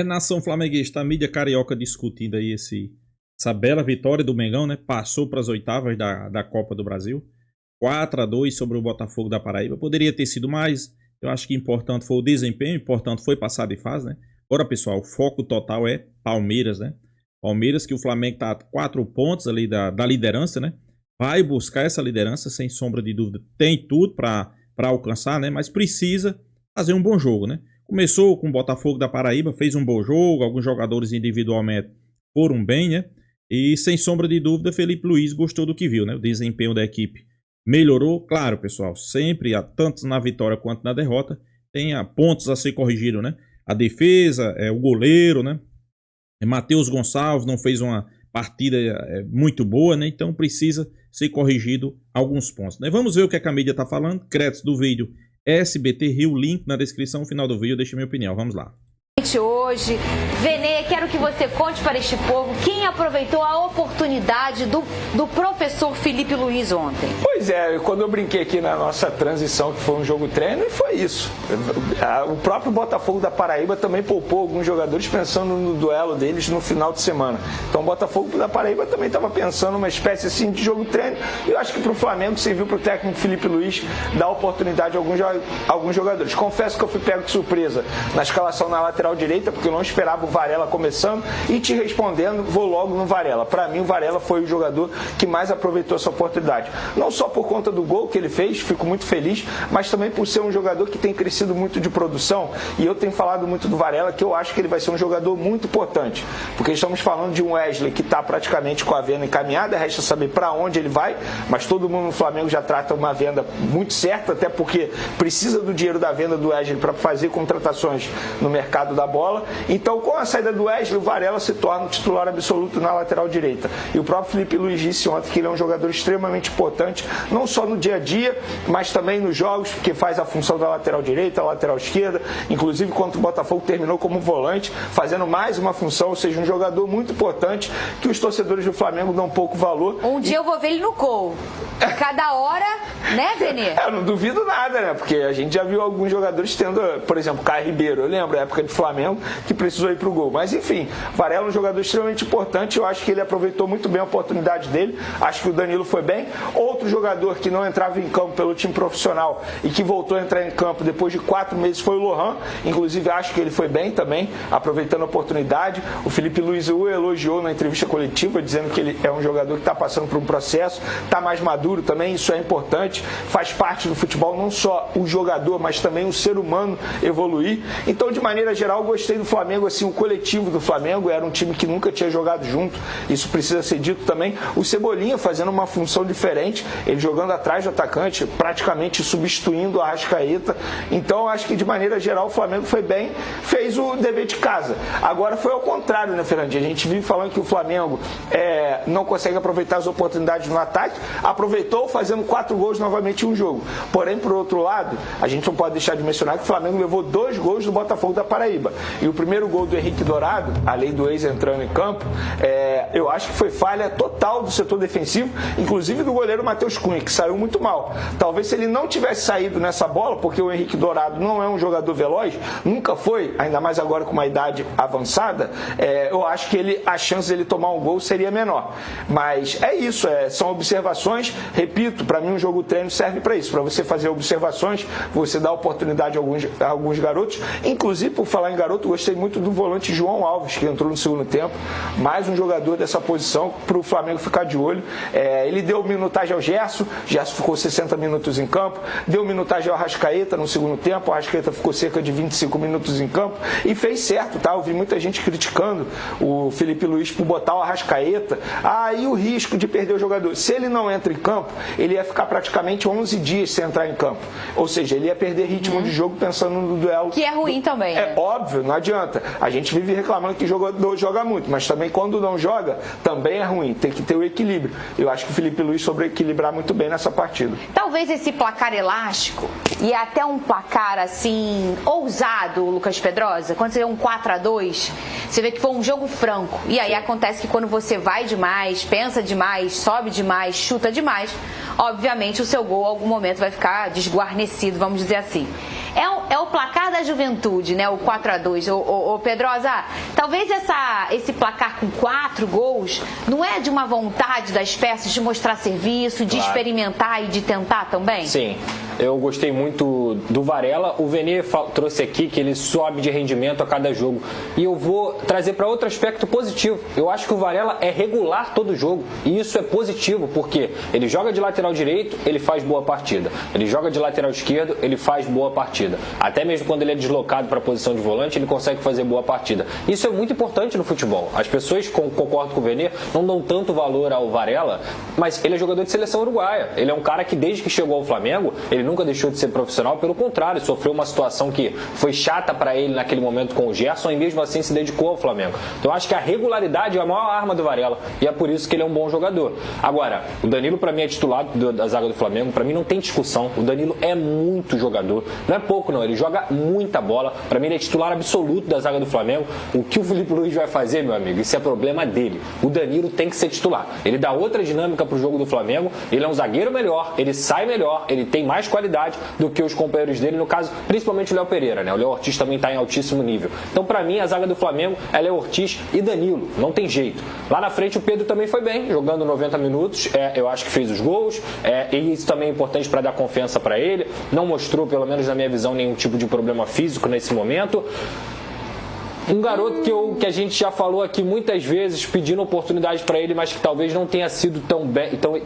Nação flamenguista, a mídia carioca discutindo aí essa bela vitória do Mengão, né? Passou para as oitavas da Copa do Brasil. 4-2 sobre o Botafogo da Paraíba. Poderia ter sido mais. Eu acho que importante foi o desempenho, importante foi passar de fase, né? Agora, pessoal, o foco total é Palmeiras, né? Palmeiras, que o Flamengo tá a 4 pontos ali da liderança, né? Vai buscar essa liderança, sem sombra de dúvida. Tem tudo para alcançar, né? Mas precisa fazer um bom jogo, né? Começou com o Botafogo da Paraíba, fez um bom jogo, alguns jogadores individualmente foram bem, né? E sem sombra de dúvida, Felipe Luiz gostou do que viu, né? O desempenho da equipe melhorou. Claro, pessoal, sempre, tanto na vitória quanto na derrota, tem pontos a ser corrigidos, né? A defesa, o goleiro, né? Matheus Gonçalves não fez uma partida muito boa, né? Então precisa ser corrigido alguns pontos, né? Vamos ver o que a mídia está falando. Créditos do vídeo SBT Rio, link na descrição final do vídeo, deixa minha opinião, vamos lá. Hoje, Venê, quero que você conte para este povo quem aproveitou a oportunidade do professor Felipe Luiz ontem. Pois é, quando eu brinquei aqui na nossa transição, que foi um jogo treino, e foi isso. O próprio Botafogo da Paraíba também poupou alguns jogadores pensando no duelo deles no final de semana. Então o Botafogo da Paraíba também estava pensando uma espécie assim de jogo treino. E eu acho que para o Flamengo serviu para o técnico Felipe Luiz dar oportunidade a alguns jogadores. Confesso que eu fui pego de surpresa na escalação na lateral direita, porque eu não esperava o Varela começando, e te respondendo, vou logo no Varela. Para mim, o Varela foi o jogador que mais aproveitou essa oportunidade. Não só por conta do gol que ele fez, fico muito feliz, mas também por ser um jogador que tem crescido muito de produção, e eu tenho falado muito do Varela, que eu acho que ele vai ser um jogador muito importante, porque estamos falando de um Wesley que está praticamente com a venda encaminhada, resta saber para onde ele vai, mas todo mundo no Flamengo já trata uma venda muito certa, até porque precisa do dinheiro da venda do Wesley para fazer contratações no mercado da bola. Então, com a saída do Wesley, o Varela se torna o titular absoluto na lateral direita. E o próprio Felipe Luiz disse ontem que ele é um jogador extremamente importante, não só no dia a dia, mas também nos jogos, porque faz a função da lateral direita, lateral esquerda, inclusive quando o Botafogo terminou como volante, fazendo mais uma função, ou seja, um jogador muito importante que os torcedores do Flamengo dão pouco valor. Um dia eu vou ver ele no gol. Cada hora, né, Venê? Eu não duvido nada, né? Porque a gente já viu alguns jogadores tendo, por exemplo, Caio Ribeiro, eu lembro, a época do Flamengo, que precisou ir pro gol. Mas enfim, Varela é um jogador extremamente importante, eu acho que ele aproveitou muito bem a oportunidade dele, acho que o Danilo foi bem. Outro jogador que não entrava em campo pelo time profissional e que voltou a entrar em campo depois de 4 meses foi o Lohan, inclusive acho que ele foi bem também, aproveitando a oportunidade. O Felipe Luiz o elogiou na entrevista coletiva, dizendo que ele é um jogador que está passando por um processo, está mais maduro também, isso é importante, faz parte do futebol, não só o jogador, mas também o ser humano evoluir. Então, de maneira geral, eu gostei do Flamengo, assim, o coletivo do Flamengo, era um time que nunca tinha jogado junto, isso precisa ser dito também. O Cebolinha fazendo uma função diferente, ele jogando atrás do atacante, praticamente substituindo a Arrascaeta. Então, acho que de maneira geral o Flamengo foi bem, fez o dever de casa. Agora foi ao contrário, né, Fernandinho? A gente vive falando que o Flamengo não consegue aproveitar as oportunidades no ataque, aproveitou fazendo 4 gols novamente em um jogo. Porém, por outro lado, a gente não pode deixar de mencionar que o Flamengo levou 2 gols do Botafogo da Paraíba. E o primeiro gol do Henrique Dourado, além do ex entrando em campo, eu acho que foi falha total do setor defensivo, inclusive do goleiro Matheus Cunha, que saiu muito mal. Talvez se ele não tivesse saído nessa bola, porque o Henrique Dourado não é um jogador veloz, nunca foi, ainda mais agora com uma idade avançada, eu acho que a chance dele tomar um gol seria menor. Mas é isso, são observações. Repito, para mim um jogo treino serve para isso, para você fazer observações, você dar oportunidade a alguns garotos. Inclusive, por falar em garoto, gostei muito do volante João Alves, que entrou no segundo tempo, mais um jogador dessa posição para o Flamengo ficar de olho. Ele deu minutagem ao Gerson ficou 60 minutos em campo, deu minutagem ao Arrascaeta no segundo tempo, o Arrascaeta ficou cerca de 25 minutos em campo e fez certo, tá? Eu vi muita gente criticando o Felipe Luiz por botar o Arrascaeta, e o risco de perder o jogador. Se ele não entra em campo, ele ia ficar praticamente 11 dias sem entrar em campo, ou seja, ele ia perder ritmo de jogo pensando no duelo. Que é ruim também. É óbvio, não adianta. A gente vive reclamando que jogador joga muito, mas também quando não joga, também é ruim. Tem que ter o equilíbrio. Eu acho que o Felipe Luiz soube equilibrar muito bem nessa partida. Talvez esse placar elástico e até um placar assim ousado, Lucas Pedrosa, quando você vê um 4-2, você vê que foi um jogo franco. E aí acontece que quando você vai demais, pensa demais, sobe demais, chuta demais, obviamente o seu gol em algum momento vai ficar desguarnecido, vamos dizer assim. É o placar da Juventude, né? O 4-2. Ô Pedrosa, talvez esse placar com 4 gols não é de uma vontade das peças de mostrar serviço, de experimentar e de tentar também? Sim. Eu gostei muito do Varela. O Vene trouxe aqui que ele sobe de rendimento a cada jogo. E eu vou trazer para outro aspecto positivo. Eu acho que o Varela é regular todo jogo. E isso é positivo, porque ele joga de lateral direito, ele faz boa partida. Ele joga de lateral esquerdo, ele faz boa partida. Até mesmo quando ele é deslocado para a posição de volante, ele consegue fazer boa partida. Isso é muito importante no futebol. As pessoas, concordo com o Vene, não dão tanto valor ao Varela, mas ele é jogador de seleção uruguaia. Ele é um cara que desde que chegou ao Flamengo, ele nunca deixou de ser profissional, pelo contrário, sofreu uma situação que foi chata para ele naquele momento com o Gerson e mesmo assim se dedicou ao Flamengo. Então eu acho que a regularidade é a maior arma do Varela e é por isso que ele é um bom jogador. Agora, o Danilo para mim é titular da zaga do Flamengo, para mim não tem discussão. O Danilo é muito jogador, não é pouco não, ele joga muita bola. Para mim ele é titular absoluto da zaga do Flamengo. O que o Felipe Luiz vai fazer, meu amigo, isso é problema dele. O Danilo tem que ser titular. Ele dá outra dinâmica pro jogo do Flamengo, ele é um zagueiro melhor, ele sai melhor, ele tem mais qualidade do que os companheiros dele, no caso, principalmente o Léo Pereira, né? O Léo Ortiz também está em altíssimo nível. Então, para mim, a zaga do Flamengo é Léo Ortiz e Danilo, não tem jeito. Lá na frente, o Pedro também foi bem, jogando 90 minutos, eu acho que fez os gols, e isso também é importante para dar confiança para ele. Não mostrou, pelo menos na minha visão, nenhum tipo de problema físico nesse momento. Um garoto que a gente já falou aqui muitas vezes, pedindo oportunidade para ele, mas que talvez não tenha sido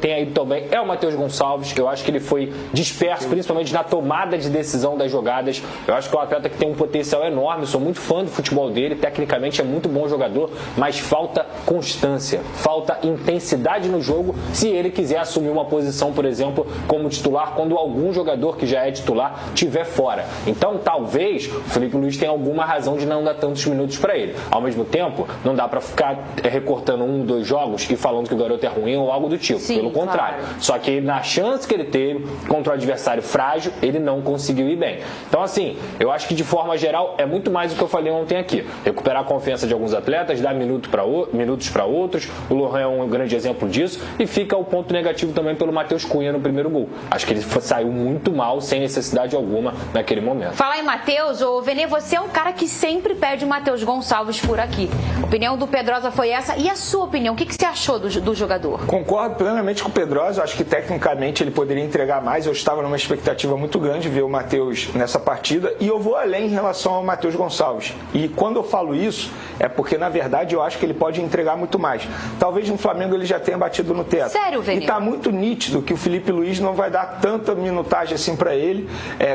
tenha ido tão bem, é o Matheus Gonçalves. Eu acho que ele foi disperso, principalmente na tomada de decisão das jogadas. Eu acho que é um atleta que tem um potencial enorme, eu sou muito fã do futebol dele, tecnicamente é muito bom jogador, mas falta constância, falta intensidade no jogo se ele quiser assumir uma posição, por exemplo, como titular, quando algum jogador que já é titular estiver fora. Então, talvez o Felipe Luiz tenha alguma razão de não dar tantos minutos para ele. Ao mesmo tempo, não dá para ficar recortando 1, 2 jogos e falando que o garoto é ruim ou algo do tipo. Sim, pelo contrário. Claro. Só que na chance que ele teve contra o adversário frágil, ele não conseguiu ir bem. Então, assim, eu acho que de forma geral é muito mais do que eu falei ontem aqui. Recuperar a confiança de alguns atletas, dar minutos para outros. O Lohan é um grande exemplo disso. E fica o ponto negativo também pelo Matheus Cunha no primeiro gol. Acho que ele saiu muito mal, sem necessidade alguma naquele momento. Falar em Matheus, ô Vene, você é um cara que sempre pede uma Matheus Gonçalves por aqui. A opinião do Pedrosa foi essa. E a sua opinião? O que você achou do jogador? Concordo plenamente com o Pedrosa. Acho que tecnicamente ele poderia entregar mais. Eu estava numa expectativa muito grande de ver o Matheus nessa partida. E eu vou além em relação ao Matheus Gonçalves. E quando eu falo isso, é porque na verdade eu acho que ele pode entregar muito mais. Talvez no Flamengo ele já tenha batido no teto. Sério, Vene? E está muito nítido que o Felipe Luiz não vai dar tanta minutagem assim para ele,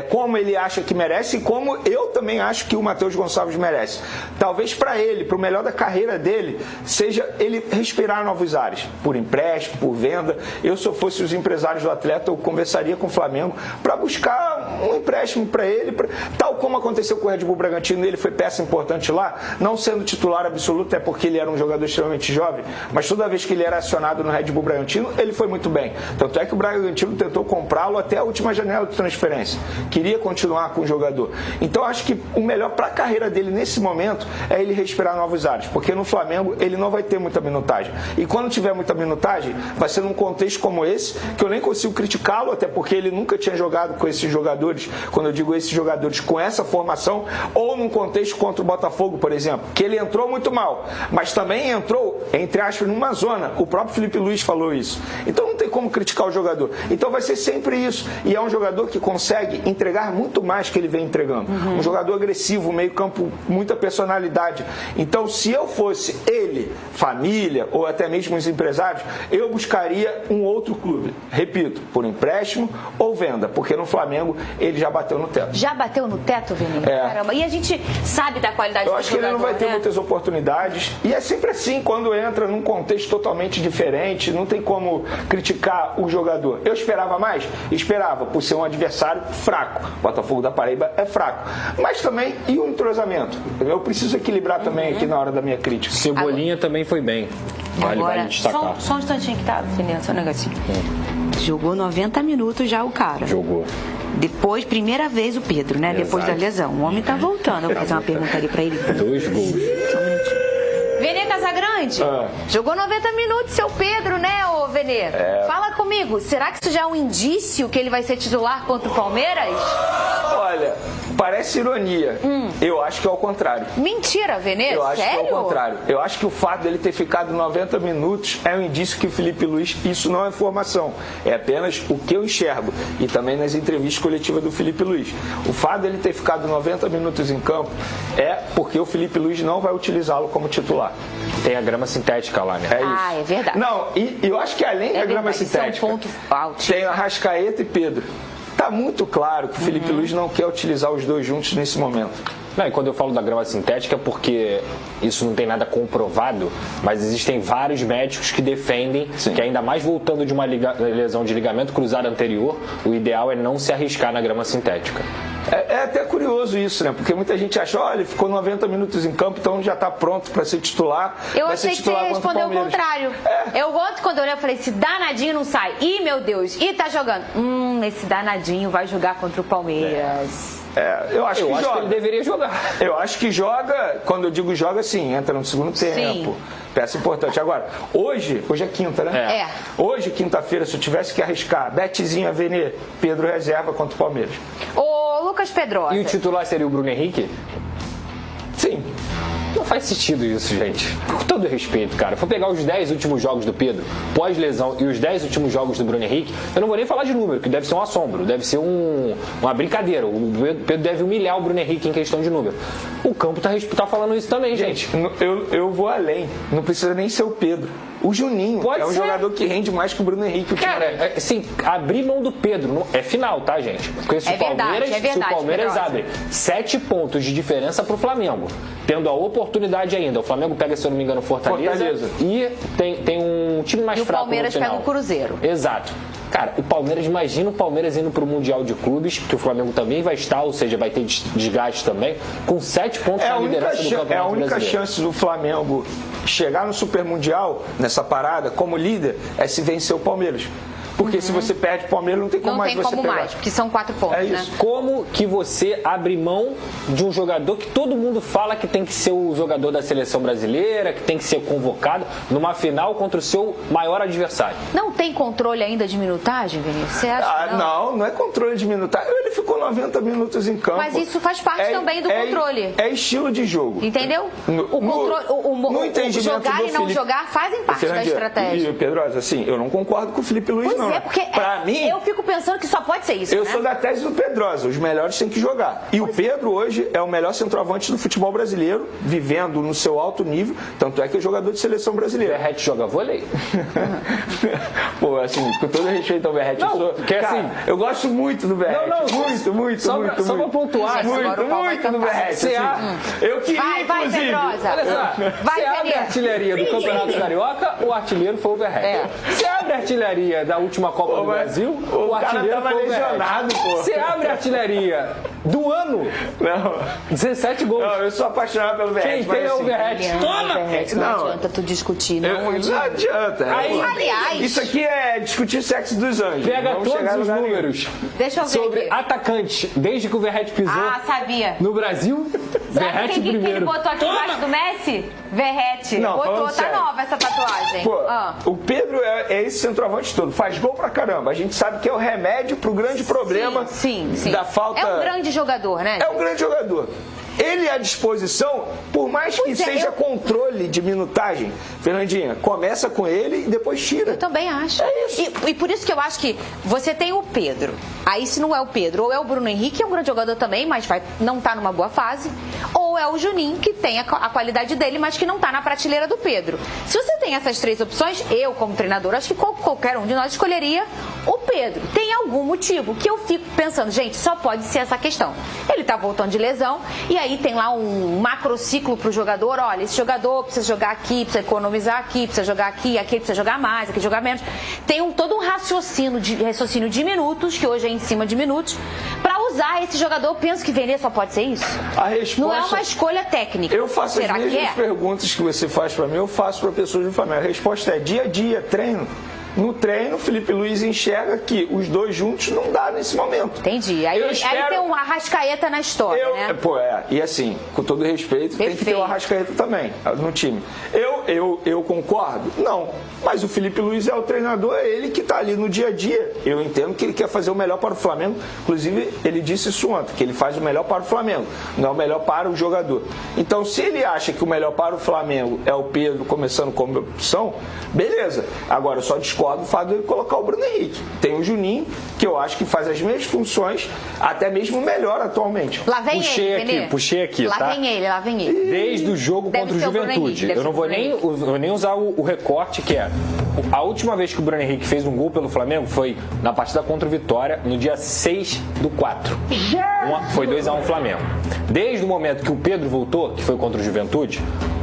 como ele acha que merece e como eu também acho que o Matheus Gonçalves merece. Talvez para ele, para o melhor da carreira dele, seja ele respirar novos ares, por empréstimo, por venda. Eu, se eu fosse os empresários do atleta, eu conversaria com o Flamengo para buscar um empréstimo para ele, tal como aconteceu com o Red Bull Bragantino. Ele foi peça importante lá, não sendo titular absoluto, é porque ele era um jogador extremamente jovem, mas toda vez que ele era acionado no Red Bull Bragantino, ele foi muito bem. Tanto é que o Bragantino tentou comprá-lo até a última janela de transferência. Queria continuar com o jogador. Então, acho que o melhor para a carreira dele nesse momento é ele respirar novos ares, porque no Flamengo ele não vai ter muita minutagem. E quando tiver muita minutagem, vai ser num contexto como esse, que eu nem consigo criticá-lo, até porque ele nunca tinha jogado com esses jogadores, quando eu digo esses jogadores, com essa formação, ou num contexto contra o Botafogo, por exemplo, que ele entrou muito mal, mas também entrou, entre aspas, numa zona. O próprio Felipe Luiz falou isso. Então não tem como criticar o jogador. Então vai ser sempre isso. E é um jogador que consegue entregar muito mais que ele vem entregando. Um jogador agressivo, meio campo, muita personalidade. Então, se eu fosse ele, família ou até mesmo os empresários, eu buscaria um outro clube. Repito, por empréstimo ou venda, porque no Flamengo ele já bateu no teto. Já bateu no teto, Vini? Caramba. E a gente sabe da qualidade do jogador. Eu acho que ele não vai ter muitas oportunidades. E é sempre assim, quando entra num contexto totalmente diferente, não tem como criticar o jogador. Eu esperava mais? Esperava, por ser um adversário fraco. O Botafogo da Paraíba é fraco. Mas também, e o entrosamento? Eu preciso equilibrar também aqui na hora da minha crítica. Cebolinha também foi bem. Vale destacar. Só um instantinho que tá, Felipe, só um negocinho. Jogou 90 minutos já o cara. Jogou. Depois, primeira vez o Pedro, né? Exato. Depois da lesão. O homem tá voltando. Eu vou fazer uma pergunta ali pra ele. 2 gols. Só um minutinho. Vene Casagrande, jogou 90 minutos, seu Pedro, né, ô Vene? Fala comigo, será que isso já é um indício que ele vai ser titular contra o Palmeiras? Olha, Parece ironia. Eu acho que é ao contrário. Mentira, Vene? Eu acho Sério? que é ao contrário. Eu acho que o fato dele ter ficado 90 minutos é um indício que o Felipe Luiz, isso não é informação, é apenas o que eu enxergo. E também nas entrevistas coletivas do Felipe Luiz. O fato dele ter ficado 90 minutos em campo é porque o Felipe Luiz não vai utilizá-lo como titular. Tem a grama sintética lá, né? É isso. Ah, é verdade. Não, e eu acho que além da grama verdade, isso é um sintética, ponto alto. tem Arrascaeta e Pedro. Tá muito claro que o Felipe Luiz não quer utilizar os dois juntos nesse momento. Não, e quando eu falo da grama sintética é porque isso não tem nada comprovado, mas existem vários médicos que defendem que ainda mais voltando de uma lesão de ligamento cruzado anterior, o ideal é não se arriscar na grama sintética. É até curioso isso, né? Porque muita gente acha, olha, ele ficou 90 minutos em campo, então já está pronto para ser titular. Eu vai achei ser que você titular ia contra o responder o Palmeiras. contrário. Eu ontem, quando eu olhei, eu falei, esse danadinho não sai. Ih, meu Deus, ih, tá jogando. Esse danadinho vai jogar contra o Palmeiras. Eu acho que joga. Que ele deveria jogar. Eu acho que joga, quando eu digo joga, sim, entra no segundo tempo. Peça importante. Agora, hoje é quinta, né? Hoje, quinta-feira, se eu tivesse que arriscar, Betezinho, Vene, Pedro reserva contra o Palmeiras. Ô, Lucas Pedrosa. E o titular seria o Bruno Henrique? Sim. Não faz sentido isso, gente. Com todo respeito, cara. For pegar os 10 últimos jogos do Pedro, pós-lesão, e os 10 últimos jogos do Bruno Henrique, eu não vou nem falar de número, que deve ser um assombro, deve ser uma brincadeira. O Pedro deve humilhar o Bruno Henrique em questão de número. O campo tá falando isso também, gente. Eu vou além. Não precisa nem ser o Pedro. O Juninho é um jogador que rende mais que o Bruno Henrique. Cara, assim, abrir mão do Pedro é final, tá, gente? Porque se o Palmeiras abre 7 pontos de diferença pro Flamengo, tendo a oportunidade ainda, o Flamengo pega, se eu não me engano, Fortaleza. E tem um time mais fraco no final. O Palmeiras pega o Cruzeiro. Exato. Cara, o Palmeiras, imagina o Palmeiras indo pro Mundial de Clubes, que o Flamengo também vai estar, ou seja, vai ter desgaste também, com 7 pontos na liderança do Campeonato Brasileiro. É a única chance do Flamengo chegar no Super Mundial, nessa parada, como líder, é se vencer o Palmeiras. Porque se você perde o Palmeiras, não tem como mais você pegar. Não tem como mais, porque são 4 pontos, né? isso. Como que você abre mão de um jogador que todo mundo fala que tem que ser o jogador da seleção brasileira, que tem que ser convocado numa final contra o seu maior adversário? Não tem controle ainda de minutagem, Vinícius? Você acha que não é controle de minutagem. Ele ficou 90 minutos em campo. Mas isso faz parte também do controle. É estilo de jogo. Entendeu? O entendimento jogar do e não jogar fazem parte da estratégia. E Pedrosa, assim, eu não concordo com o Felipe Luiz, não. Porque pra mim, eu fico pensando que só pode ser isso. Eu sou da tese do Pedrosa, os melhores têm que jogar. E o Pedro hoje é o melhor centroavante do futebol brasileiro, vivendo no seu alto nível, tanto é que é jogador de seleção brasileira. O Verratti joga vôlei? Pô, assim, com todo respeito ao Verratti, eu gosto muito do Verratti. Muito. Só pra pontuar. Muito do Verratti. Eu queria, inclusive. Olha só, você abre a artilharia do Campeonato Carioca, o artilheiro foi o Verratti. Você abre a artilharia da última Copa do Brasil, o artilheiro foi o Verratti. Você abre a artilharia do ano, 17 gols. Não, eu sou apaixonado pelo Verratti. Quem tem é o Verratti. Toma! Não adianta tu discutir, não adianta. Aliás, isso aqui é discutir sexo dos anjos. Pega todos os números sobre atacante, desde que o Verratti pisou sabia. no Brasil. Verratti primeiro. Que ele botou aqui embaixo do Messi? Verratti. Botou, tá nova essa tatuagem. Pô, o Pedro é esse centroavante todo, faz gol pra caramba. A gente sabe que é o remédio pro grande problema da falta. É um grande jogador, né? É um grande jogador. Ele à disposição, por mais que seja controle de minutagem, Fernandinha, começa com ele e depois tira. Eu também acho. É isso. E por isso que eu acho que você tem o Pedro. Aí se não é o Pedro, ou é o Bruno Henrique, que é um grande jogador também, mas não tá numa boa fase, ou é o Juninho, que tem a qualidade dele, mas que não tá na prateleira do Pedro. Se você tem essas 3 opções, eu como treinador, acho que qualquer um de nós escolheria o Pedro. Tem algum motivo que eu fico pensando, gente, só pode ser essa questão. Ele tá voltando de lesão, e aí tem lá um macrociclo pro jogador, olha, esse jogador precisa jogar aqui, precisa economizar aqui, precisa jogar aqui precisa jogar mais, aqui jogar menos. Tem todo um raciocínio de minutos, que hoje é em cima de minutos, para usar esse jogador. Eu penso que Vene só pode ser isso. A resposta, não é uma escolha técnica. Eu faço as mesmas perguntas que você faz para mim, eu faço para pessoas do Flamengo. A resposta é dia a dia, treino. No treino, o Felipe Luiz enxerga que os dois juntos não dá nesse momento. Entendi. Aí tem um Arrascaeta na história, né? E assim, com todo respeito, tem que ter o Arrascaeta também no time. Eu concordo? Não. Mas o Felipe Luiz é o treinador, é ele que está ali no dia a dia. Eu entendo que ele quer fazer o melhor para o Flamengo. Inclusive, ele disse isso ontem, que ele faz o melhor para o Flamengo, não é o melhor para o jogador. Então, se ele acha que o melhor para o Flamengo é o Pedro começando como opção, beleza. Agora, eu só discordo do fato de ele colocar o Bruno Henrique. Tem o Juninho, que eu acho que faz as mesmas funções, até mesmo melhor atualmente. Lá vem ele, puxei aqui, lá tá? vem ele. Desde o jogo Deve contra o ser o Bruno Juventude. Henrique, Eu não vou nem usar o recorte, que é a última vez que o Bruno Henrique fez um gol pelo Flamengo foi na partida contra o Vitória, no dia 6/4. Foi 2-1 Flamengo. Desde o momento que o Pedro voltou, que foi contra o Juventude,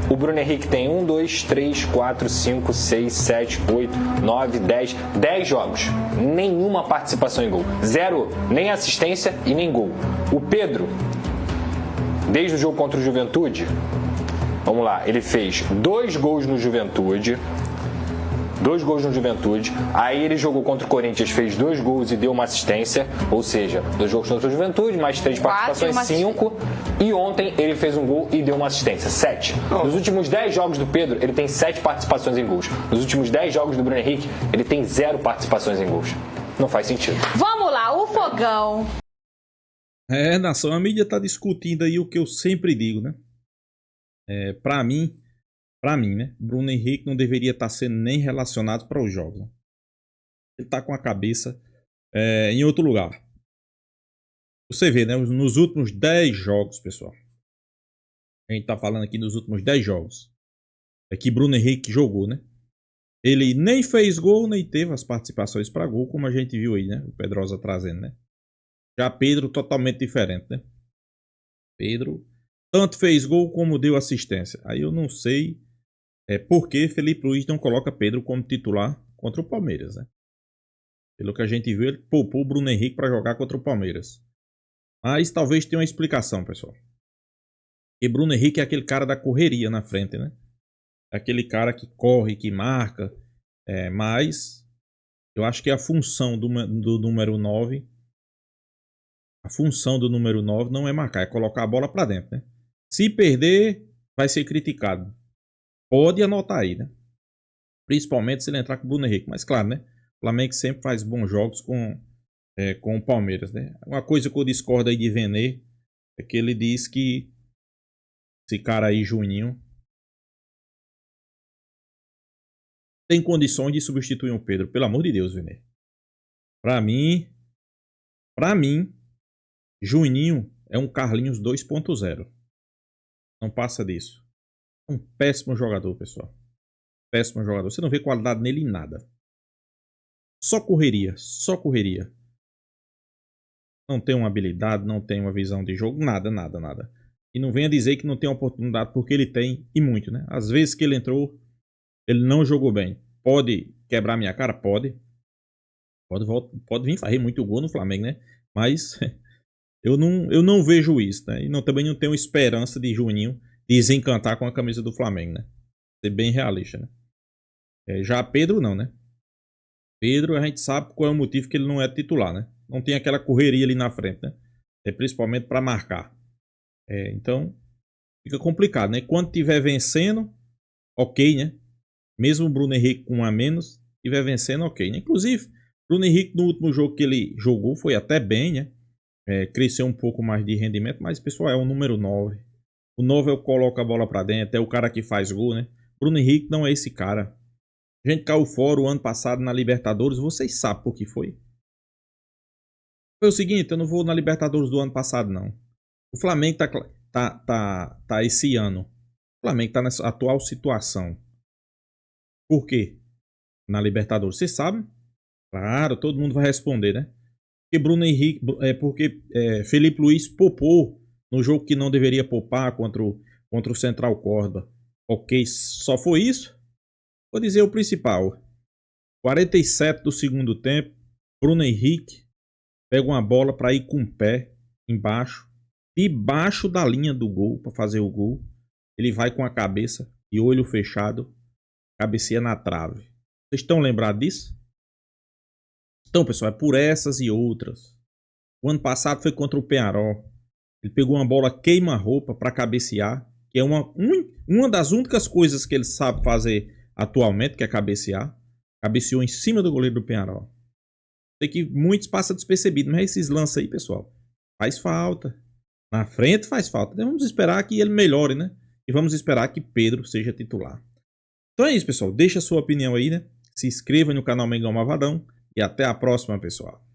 o Bruno Henrique tem 1, 2, 3, 4, 5, 6, 7, 8, 9, 10 jogos. Nenhuma participação em gol. 0, nem assistência e nem gol. O Pedro, desde o jogo contra o Juventude, vamos lá, ele fez 2 gols no Juventude. 2 gols no Juventude. Aí ele jogou contra o Corinthians, fez 2 gols e deu uma assistência. Ou seja, 2 jogos contra o Juventude, mais 3 participações, 5. E ontem ele fez um gol e deu uma assistência, 7. Nos últimos 10 jogos do Pedro, ele tem 7 participações em gols. Nos últimos 10 jogos do Bruno Henrique, ele tem 0 participações em gols. Não faz sentido. Vamos lá, o fogão. Nação, a mídia tá discutindo aí o que eu sempre digo, né? Pra mim, né? Bruno Henrique não deveria estar sendo nem relacionado para os jogos. Né? Ele tá com a cabeça em outro lugar. Você vê, né? Nos últimos 10 jogos, pessoal. A gente tá falando aqui nos últimos 10 jogos. É que Bruno Henrique jogou, né? Ele nem fez gol, nem teve as participações para gol, como a gente viu aí, né? O Pedrosa trazendo, né? Já Pedro totalmente diferente, né? Pedro tanto fez gol como deu assistência. Aí eu não sei por que Felipe Luiz não coloca Pedro como titular contra o Palmeiras, né? Pelo que a gente viu, ele poupou o Bruno Henrique para jogar contra o Palmeiras. Mas talvez tenha uma explicação, pessoal. Porque Bruno Henrique é aquele cara da correria na frente, né? É aquele cara que corre, que marca. Mas eu acho que a função do número 9... A função do número 9 não é marcar, é colocar a bola para dentro, né? Se perder, vai ser criticado. Pode anotar aí, né? Principalmente se ele entrar com o Bruno Henrique. Mas claro, né? O Flamengo sempre faz bons jogos com o Palmeiras, né? Uma coisa que eu discordo aí de Vene é que ele diz que esse cara aí, Juninho, tem condições de substituir o Pedro. Pelo amor de Deus, Vene. Pra mim, Juninho é um Carlinhos 2.0. Não passa disso. Um péssimo jogador, pessoal. Péssimo jogador. Você não vê qualidade nele em nada. Só correria. Só correria. Não tem uma habilidade, não tem uma visão de jogo. Nada. E não venha dizer que não tem oportunidade, porque ele tem, e muito, né? Às vezes que ele entrou, ele não jogou bem. Pode quebrar minha cara? Pode. Pode vir fazer muito gol no Flamengo, né? Mas... Eu não vejo isso, né? E também não tenho esperança de Juninho desencantar com a camisa do Flamengo, né? Ser bem realista, né? Já Pedro não, né? Pedro, a gente sabe qual é o motivo que ele não é titular, né? Não tem aquela correria ali na frente, né? Principalmente para marcar. Então, fica complicado, né? Quando tiver vencendo, ok, né? Mesmo o Bruno Henrique com um a menos, tiver vencendo, ok, né? Inclusive, Bruno Henrique no último jogo que ele jogou foi até bem, né? Cresceu um pouco mais de rendimento, mas pessoal, é o número 9. O 9 é o que coloca a bola pra dentro, é o cara que faz gol, né? Bruno Henrique não é esse cara. A gente caiu fora o ano passado na Libertadores, vocês sabem por que foi. Foi o seguinte, eu não vou na Libertadores do ano passado, não. O Flamengo tá esse ano. O Flamengo tá nessa atual situação. Por quê? Na Libertadores, vocês sabem? Claro, todo mundo vai responder, né? Porque Bruno Henrique, porque Felipe Luiz poupou no jogo que não deveria poupar contra o Central Córdoba. Ok, só foi isso? Vou dizer o principal. 47 do segundo tempo, Bruno Henrique pega uma bola para ir com o pé embaixo, debaixo da linha do gol para fazer o gol. Ele vai com a cabeça e olho fechado, cabeceia na trave. Vocês estão lembrados disso? Então, pessoal, é por essas e outras. O ano passado foi contra o Peñarol. Ele pegou uma bola queima-roupa para cabecear, que é um Uma das únicas coisas que ele sabe fazer atualmente, que é cabecear, cabeceou em cima do goleiro do Penharol. Sei que muitos passam despercebido, mas esses lances aí, pessoal, faz falta. Na frente faz falta. Então vamos esperar que ele melhore, né? E vamos esperar que Pedro seja titular. Então é isso, pessoal. Deixa a sua opinião aí, né? Se inscreva no canal Mengão Malvadão. E até a próxima, pessoal.